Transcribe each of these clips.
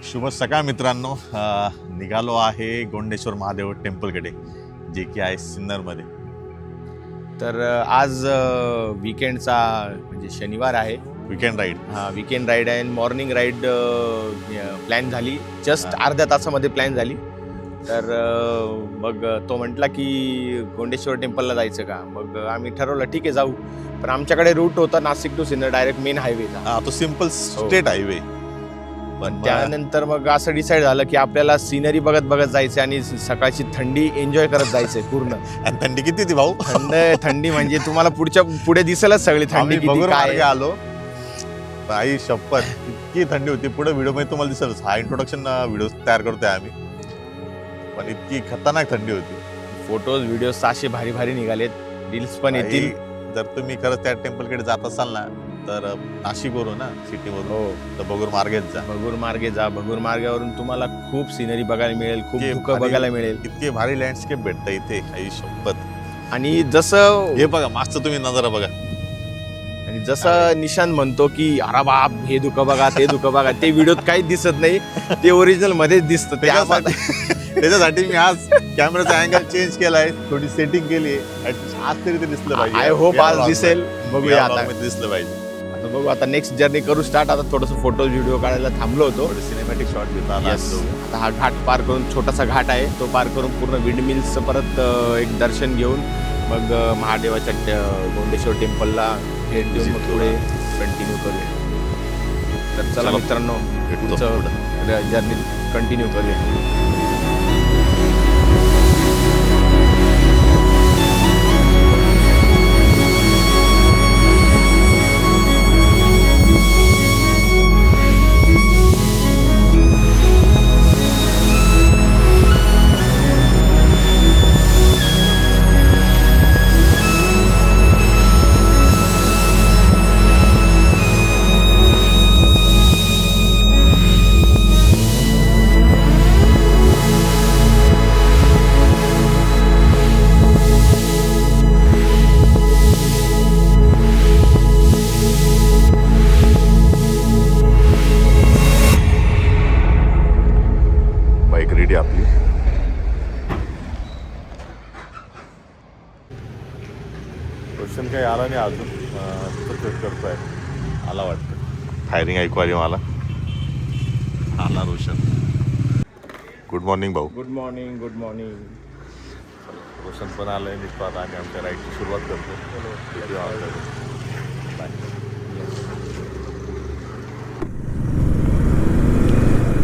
शुभ सकाळ मित्रांनो. निघालो आहे गोंडेश्वर महादेव टेम्पलकडे, जे की आहे सिन्नरमध्ये. तर आज विकेंडचा म्हणजे शनिवार आहे. Weekend ride. हा विकेंड राईड आहे. मॉर्निंग राईड प्लॅन झाली, जस्ट अर्ध्या तासामध्ये प्लॅन झाली. तर मग तो म्हटला की गोंडेश्वर टेम्पलला जायचं का. मग आम्ही ठरवलं ठीक आहे जाऊ. पण आमच्याकडे रूट होता Nashik to Sinnar, direct main हायवेचा. तो सिम्पल स्ट्रेट हायवे. पण त्यानंतर मग असं डिसाईड झालं की आपल्याला सिनरी बघत बघत जायचं आणि सकाळची थंडी एन्जॉय करत जायचंय पूर्ण. आणि थंडी किती होती भाऊ? थंडी म्हणजे तुम्हाला पुढे दिसेलच सगळी थंडी किती बघून काय. आलो आई शपथ, इतकी थंडी होती. पुढे व्हिडिओ मध्ये तुम्हाला दिसेल, हा इंट्रोडक्शन व्हिडिओ तयार करतोय आम्ही. पण इतकी खतरनाक थंडी होती. फोटोज व्हिडिओ असे भारी भारी निघालेत, रील्स पण येतील. जर तुम्ही खरंच त्या टेम्पलकडे जात असाल ना, तर नाशिकवरून ना सिटीवरून हो, तर भगूर मार्गेच जा. भगूर मार्गे जा. भगूर मार्गावरून तुम्हाला खूप सिनरी बघायला मिळेल, खूप इतके धुकं भारी- बघायला मिळेल. इतके भारी लँडस्केप भेटतं इथे, आई शपथ. आणि जसं हे बघा मागचं तुम्ही नजारा बघा. जसं निशांत म्हणतो की अरे बाप हे धुकं बघा ते धुकं बघा, ते व्हिडिओत काहीच दिसत नाही, ते ओरिजिनल मध्येच दिसतं. ते आम्हाला त्याच्यासाठी मी आज कॅमेराचा अँगल चेंज केलाय, थोडी सेटिंग केली. आज तरी ते दिसलं पाहिजे. आय होप आज दिसेल. बघूया आता. दिसलं पाहिजे. आता बघू, आता नेक्स्ट जर्नी करू स्टार्ट. आता थोडंसं फोटो व्हिडिओ काढायला थांबलो होतो. थोडे सिनेमॅटिक शॉट घेतला. Yes. आता हा घाट पार करून, छोटासा घाट आहे तो पार करून पूर्ण विंड मिल्सचं परत एक दर्शन घेऊन मग महादेवाच्या गोंडेश्वर टेम्पलला भेट देऊन मग पुढे कंटिन्यू करूया. तर चला मित्रांनो, पुढचं जर्नी कंटिन्यू करूया. बाईक रेडी आपली. क्वेश्चन काही आला नाही अजून. चेक करतोय, आला वाटतं. फायरिंग ऐकू आली मला. आला रोशन. गुड मॉर्निंग भाऊ. Good morning. Good morning. Roshan पण आलंय. निघतो आता आम्ही आमच्या राईडची सुरुवात करतो.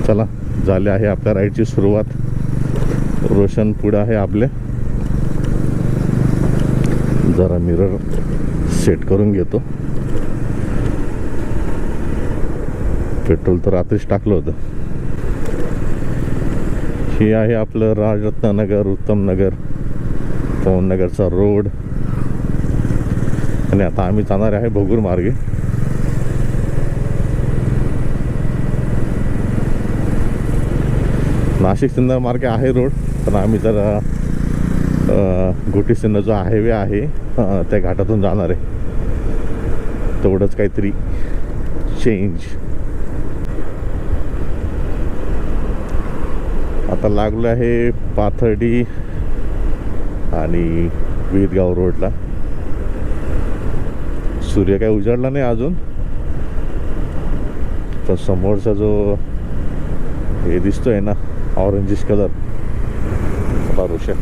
चला, झाले आहे आपल्या राईडची सुरुवात. रोशन पुढे आहे आपले. जरा मिरर सेट करून घेतो. पेट्रोल तर रात्रीच टाकलं होतं. हे आहे आपलं राजरत्ननगर, उत्तम नगर, पवन नगरचा रोड. आणि आता आम्ही जाणार आहे भगूर मार्गे. नाशिक सिन्नर मार्गे आहे रोड, पण आम्ही जरा गोटी सिन्नर जो हायवे आहे त्या घाटातून जाणार आहे. तेवढंच काहीतरी चेंज. आता लागलो आहे पाथर्डी आणि विरगाव रोडला. सूर्य काही उजाडला नाही अजून, पण समोरचा जो हे दिसतोय ना ऑरेंजिश कलर, रोशन.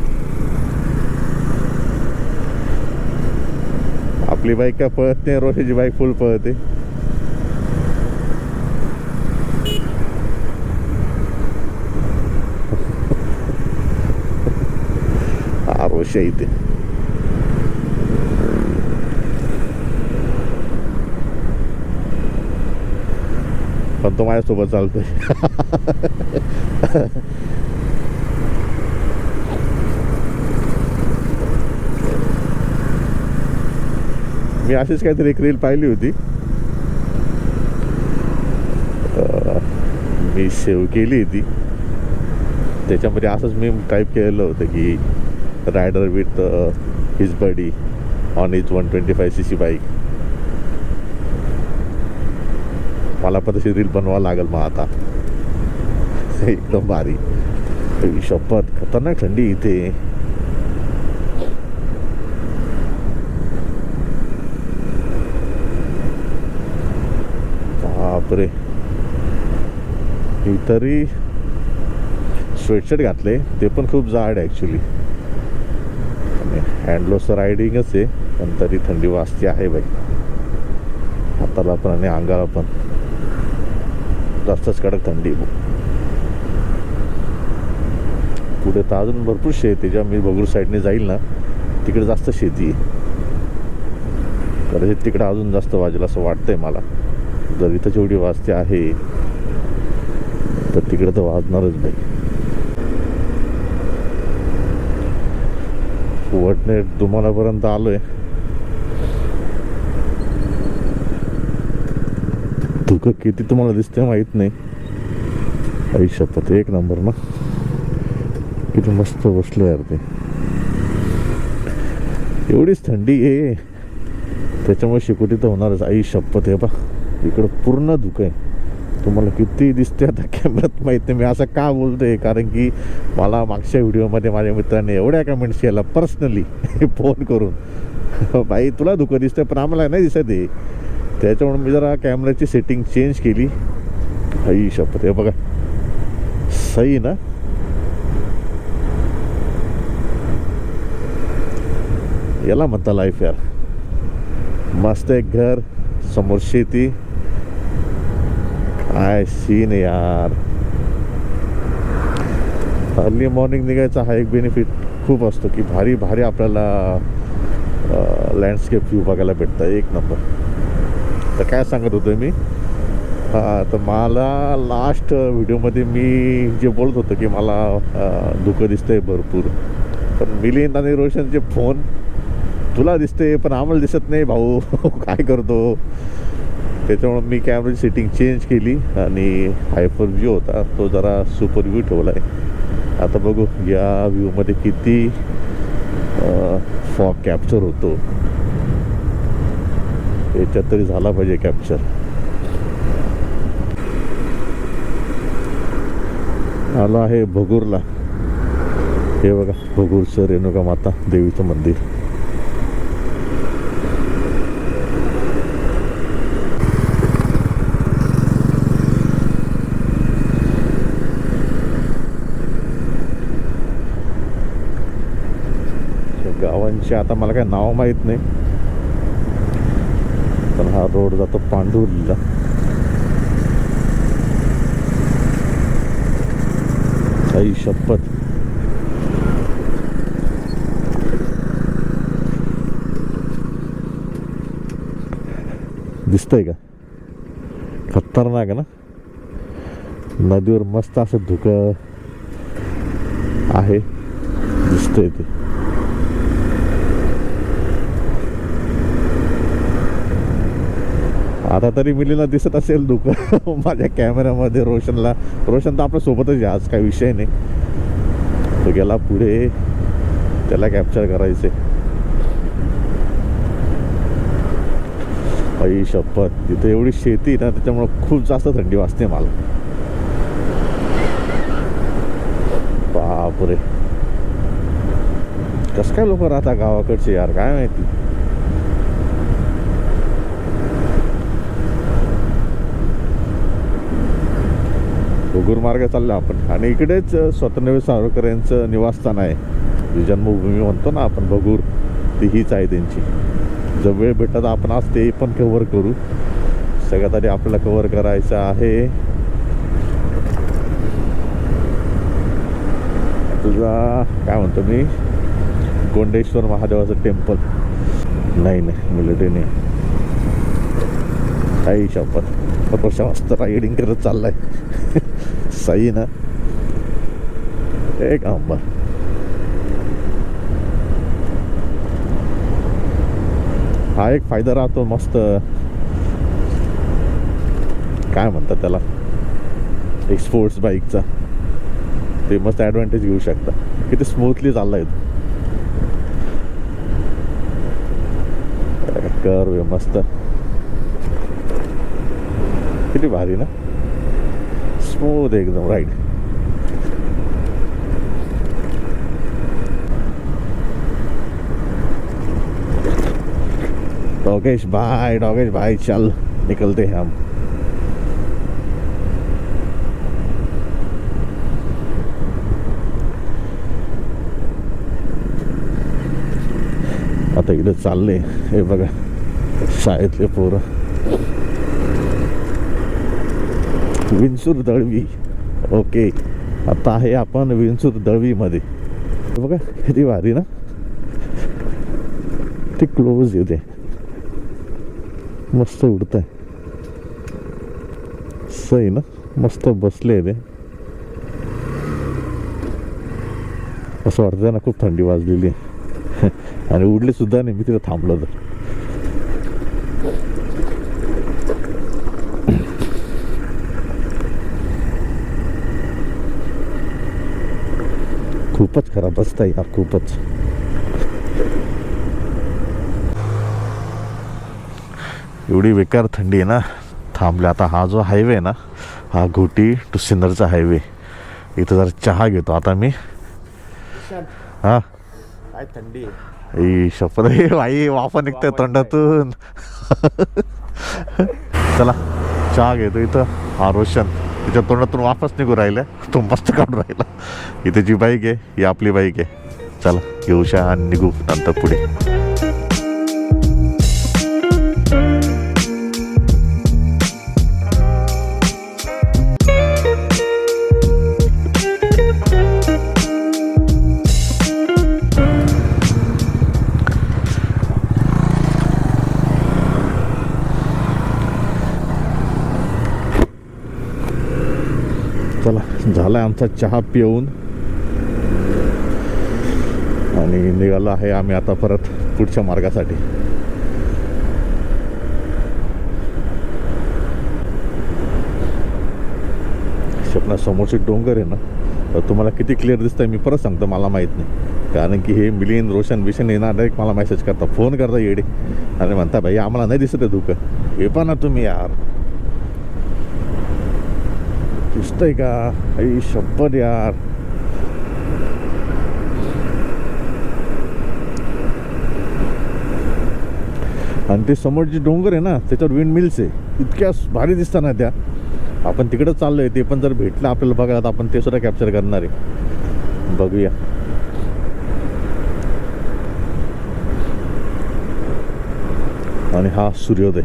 आपली बाईक काय पळत नाही, रोशनची बाईक फुल पळते. हा रोशन इथे. पण तो माझ्यासोबत चालतोय. मी अशीच काहीतरी एक रील पाहिली होती, मी सेव्ह केली ती. त्याच्यामध्ये असंच मी टाईप केलेलं होतं की rider with his buddy on his 125cc bike. मला पण तशी रील बनवावं लागेल मग आता. एकदम भारी. शपथ खतरनाक थंडी इथे. बापरे. मी तरी स्वेटशर्ट घातले, ते पण खूप जाड आहे ॲक्च्युली. आणि हँडलोचं रायडिंगच आहे, पण तरी थंडी वाजती आहे बाई. हाताला पण आणि अंगाला पण जास्तच कडक थंडी. पुढे तर अजून भरपूर शेती, जेव्हा मी बगूर साईडने जाईल ना तिकडे जास्त शेती आहे. कदाचित तिकडे अजून जास्त वाजेल असं वाटतंय मला. जर इथं जेवढी वाजते आहे तर तिकडे तर वाजणारच बाई. वडनेर दुमालापर्यंत आलोय. धुकं किती तुम्हाला दिसते माहित नाही. आई शपथ एक नंबर ना. किती मस्त बसलो यार ते. एवढीच थंडी आहे त्याच्यामुळे शिकुटी तर होणारच. आई शपथ आहे बा. इकडं पूर्ण धुकं आहे. तुम्हाला किती दिसते आता कॅमेऱ्यात माहीत नाही. मी असं का बोलतोय कारण की मला मागच्या व्हिडिओमध्ये माझ्या मित्राने एवढ्या कमेंट्स केल्या पर्सनली फोन करून, बाई तुला धुकं दिसतंय पण आम्हाला नाही दिसत आहे. त्याच्यामुळे मी जरा कॅमेऱ्याची सेटिंग चेंज केली. आई शपथ आहे बघा. सही ना. याला म्हणता लाईफ यार. मस्त एक घर, समोर शेती. काय सीन यार. अर्ली मॉर्निंग निघायचा हा एक बेनिफिट खूप असतो की भारी भारी आपल्याला लँडस्केप व्ह्यू बघायला भेटतं. एक नंबर. तर काय सांगत होतो मी, तर मला लास्ट व्हिडिओमध्ये मी जे बोलत होतो की मला धुकं दिसतंय भरपूर, पण मिलिंद आणि रोशनचे फोन तुला दिसते पण आम्हाला दिसत नाही भाऊ काय करतो. त्याच्यामुळे मी कॅमेराची सेटिंग चेंज केली आणि हायपर व्ह्यू होता तो जरा सुपर व्ह्यू ठेवला आहे. आता बघू या व्ह्यूमध्ये किती फॉग कॅप्चर होतो. याच्यात तरी झाला पाहिजे कॅप्चर. आलो आहे भगूरला. हे बघा भगूरचं रेणुका माता देवीचं मंदिर. गावांची आता मला काय नाव माहीत नाही, पण हा रोड जातो पांढुर्लीला. आई शपथ. दिसतंय का. खतरनाक आहे ना. नदीवर मस्त असं धुकं आहे, दिसतंय ते. आता तरी मिलीला दिसत असेल धुकं माझ्या कॅमेऱ्यामध्ये. रोशन तर आपल्या सोबतच आहे आज, काही विषय नाही. तो गेला पुढे, त्याला कॅप्चर करायचे. आई शपथ. तिथे एवढी शेती ना त्याच्यामुळं खूप जास्त थंडी वाजते मला. बापरे. कसं काय लोक राहता गावाकडचे यार काय माहिती. भगूर मार्ग चालला आपण. आणि इकडेच स्वातंत्र्यवीर सावरकर यांचं निवासस्थान आहे. जी जन्मभूमी म्हणतो ना आपण भगूर, ती हीच आहे त्यांची. जर वेळ भेटला तर आपण आज ते पण कव्हर करू. सगळ्यात आधी आपल्याला कव्हर करायचं आहे तुझा काय म्हणतो मी, गोंडेश्वर महादेवाचं टेम्पल. नाही मिलिटरी नाही. काही शपथ. वर्षा मस्त रायडिंग करत चाललाय. सही ना. एक नंबर. हा एक फायदा राहतो मस्त. काय म्हणतात त्याला, एक स्पोर्ट्स बाईकचा. ते मस्त ॲडव्हान्टेज घेऊ शकता. किती स्मूथली चाललाय कर्व आहे मस्त. किती भारी ना. स्मूथ एकदम राईट. डॉगेश भाई चल निकलते हैं हम. आता इकडे चालले हे बघा शाळेतले पोरं. विंचूर दळवी. ओके, आता आहे आपण विंचूर दळवीमध्ये. बघा किती भारी ना, ते क्लोज येते, मस्त उडत आहे. सही ना, मस्त बसले ते. असं वाटतं ना खूप थंडी वाजलेली आहे. आणि उडले सुद्धा नाही, मी तिथे थांबलो तर. खूपच खराब रस्ता आहे यार, खूपच. एवढी बेकार थंडी आहे ना. थांबले आता. हा जो हायवे आहे ना, हा घोटी टू सिन्नरचा हायवे. इथं जरा चहा घेतो आता मी. हा काय थंडी आहे. शपथ रे भाई, वाफा निघतंय तोंडातून. चला चहा घेतो इथं. हा रोशन, तिच्या तोंडातून वापस निघू राहिल्या, तो मस्त काढून राहिला. इथे जी बाईक आहे ही आपली बाईक आहे. चला घेऊ चहा आणि निघू नंतर पुढे. चला झालाय आमचा चहा पिऊन आणि निघालो आहे आम्ही आता परत पुढच्या मार्गासाठी. स्वप्ना समोरचे डोंगर आहे ना, तर तुम्हाला किती क्लिअर दिसतंय मी परत सांगतो, मला माहीत नाही. कारण की हे मिलिंद रोशन विशन येणार डायरेक्ट मला मेसेज करता, फोन करता येडे आणि म्हणता भाई आम्हाला नाही दिसत आहे धुकं. हे पण ना तुम्ही यार, दिसतंय का? आई शपथ यार. आणि ते समोर जे डोंगर आहे ना त्याच्यावर विंड मिल्स आहे, इतक्या भारी दिसतात ना त्या. आपण तिकडं चाललोय, ते पण जर भेटलं आपल्याला बघायला तर आपण ते सुद्धा कॅप्चर करणार आहे. बघूया. आणि हा सूर्योदय.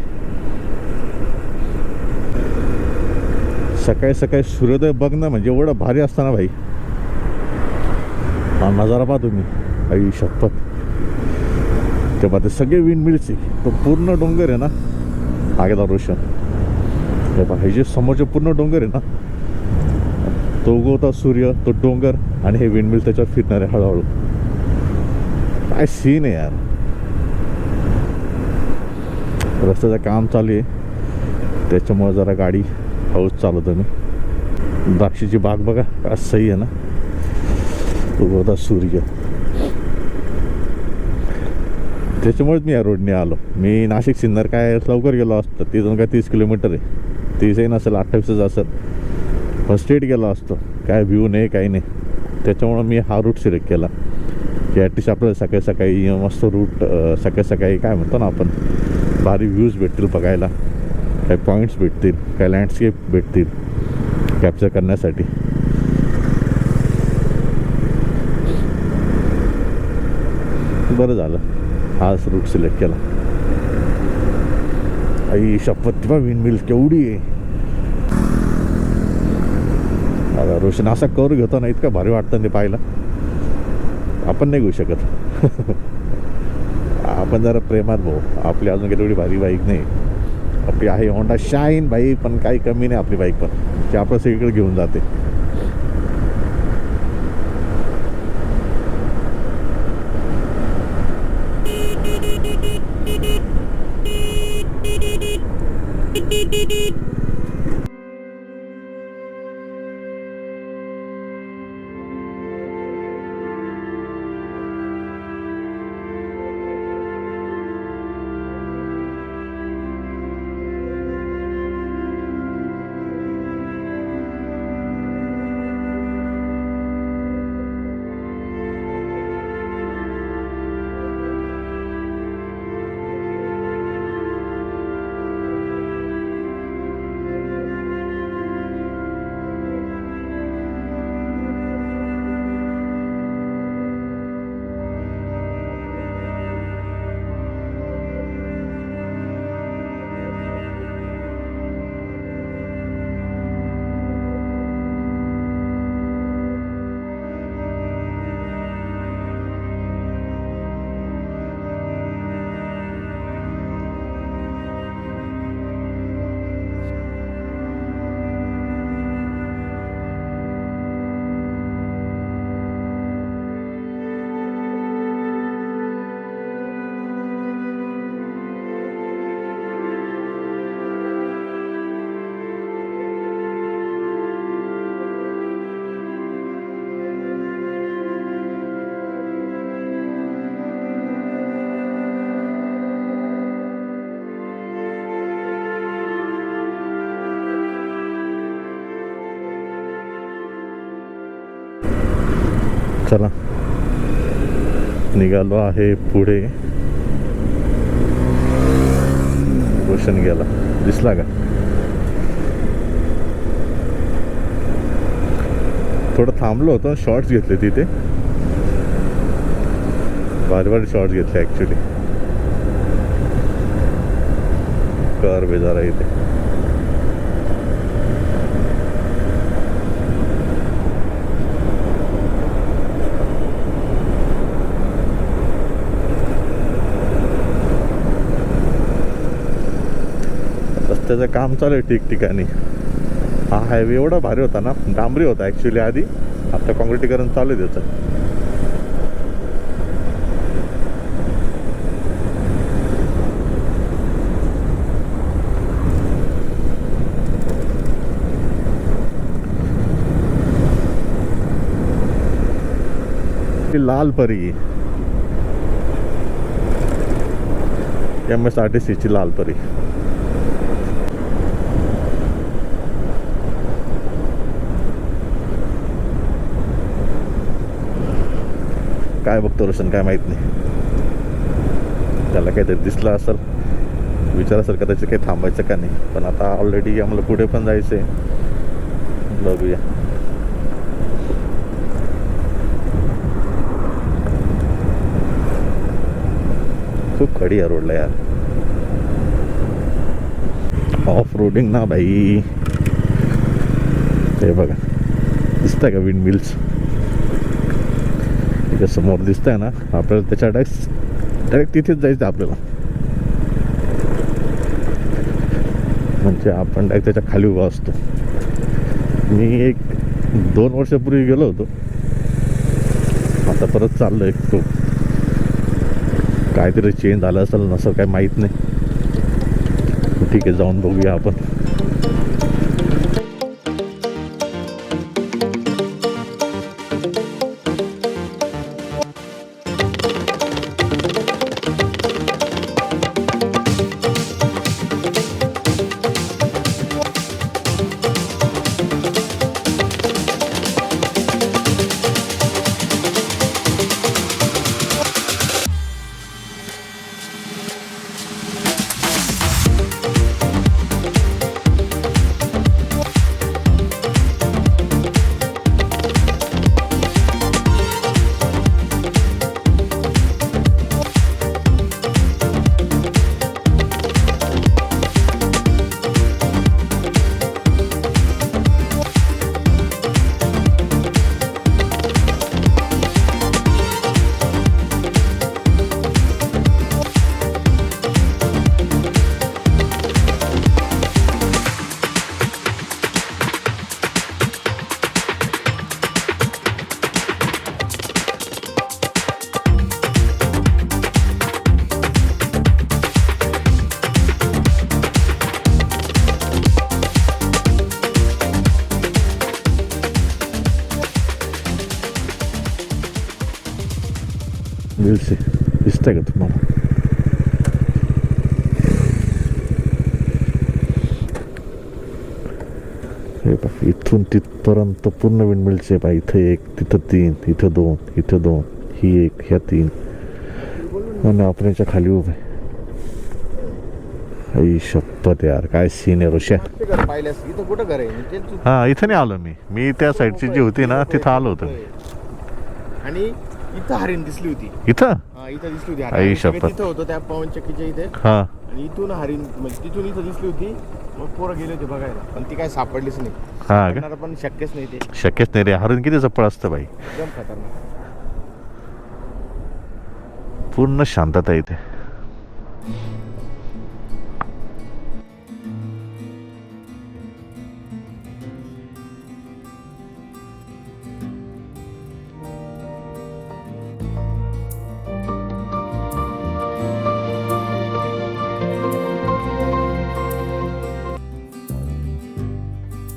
सकाळी सकाळी सूर्योदय बघणं म्हणजे एवढं भारी असताना भाई. हा नजारा पहा तुम्ही. आई शपथ. तेव्हा ते सगळे विंड मिल्स आहे, तो पूर्ण डोंगर आहे ना आगेदा रोशन. तेव्हा हे जे समोरचे पूर्ण डोंगर आहे ना, तो उगवता सूर्य, तो डोंगर आणि हे विंड मिल त्याच्यावर फिरणार आहे हळूहळू. काय सीन आहे यार. रस्त्याचं काम चालू आहे त्याच्यामुळे जरा गाडी हळूच चालवतो मी. द्राक्षीची बाग बघा काय सही आहे ना, उगवता सूर्य. त्याच्यामुळेच मी या रोडने आलो. मी नाशिक सिन्नर काय लवकर गेलो असतो, तिथून काय 30 किलोमीटर आहे. 30ही नसेल, 28च असेल, पण स्ट्रेट गेलो असतो. काय व्ह्यू नाही काही नाही. त्याच्यामुळं मी हा रूट सिलेक्ट केला की ॲटलिस्ट आपल्याला सकाळी सकाळी मस्त रूट, सकाळी सकाळी काय म्हणतो ना आपण, भारी व्ह्यूज भेटतील बघायला, काही पॉईंट्स भेटतील, काही लँडस्केप भेटतील कॅप्चर करण्यासाठी. बरं झालं हाच रूट सिलेक्ट केला. आई शपथ, विंड मिल केवढी आहे. आता रोशन असा कर घेतो ना, इतका भारी वाटतं ते पाहायला. आपण नाही घेऊ शकत. आपण जरा प्रेमात भाऊ. आपली अजून काही तेवढी भारी बाईक नाही. आपली आहे होंडा शाईन बाई, पण काही कमी नाही आपली बाईक पण, की आपण सगळीकडे घेऊन जाते. चला निघालो आहे पुढे. रोशन गेला, दिसला का? थोडं थांबलो होतो, शॉर्ट्स घेतले तिथे, भारी भारी शॉर्ट्स घेतले ॲक्च्युली. कर बेजारा इथे. रस्त्याचं काम चालू आहे ठिकठिकाणी. हा हायवे एवढा भारी होता ना, डांबरी होता ॲक्च्युली आधी, आता काँक्रिटीकरण चालू आहे त्याचं. लाल परी, MSRTCची लाल परी. काय बघतो रोशन काय माहित नाही. त्याला काहीतरी दिसलं असेल, विचारासारखं त्याचं काही थांबायचं का नाही. पण आता ऑलरेडी आम्हाला पुढे पण जायचंय, बघूया. खूप खडी आहे रोडला यार. ऑफ रोडिंग ना भाई. हे बघा, दिसतंय का विंड मिल्स? इथे समोर दिसतंय ना, आपल्याला त्याच्या डायरेक्ट तिथेच जायचं आपल्याला. म्हणजे आपण डायरेक्ट त्याच्या खाली उभा असतो. मी 1-2 वर्षापूर्वी गेलो होतो, आता परत चाललोय. तो काहीतरी चेंज झालं असेल नसं काय माहीत नाही. ठीक आहे, जाऊन बघूया आपण. दिसतंय का तुम्हाला? हे बघा, इथून तिथपर्यंत पूर्ण विंडमिल्स आहे. इथं 1, तिथं 3, इथं 2, इथं 2, ही 1, ह्या 3, आणि आपण याच्या खाली उभे. आई शपथ यार, काय सीन आहे ऋषा. हा, इथं नाही आलो मी त्या साईडची जी होती ना, तिथं आलो होतो. आणि इथं हरिण दिसली होती. इथं इथं दिसली होती. आई शपथ. तिथं होतो त्या पवन चक्कीच्या इथे. हा, आणि इथून हरिण म्हणजे तिथून इथं दिसली होती. मग पोरं गेले होते बघायला, पण ती काय सापडलीच नाही. हा का? पण शक्यच नाही ते. शक्यच नाही रे, हरिण किती जपळ असतं भाई. एकदम खतरनाक. पूर्ण शांतता इथे.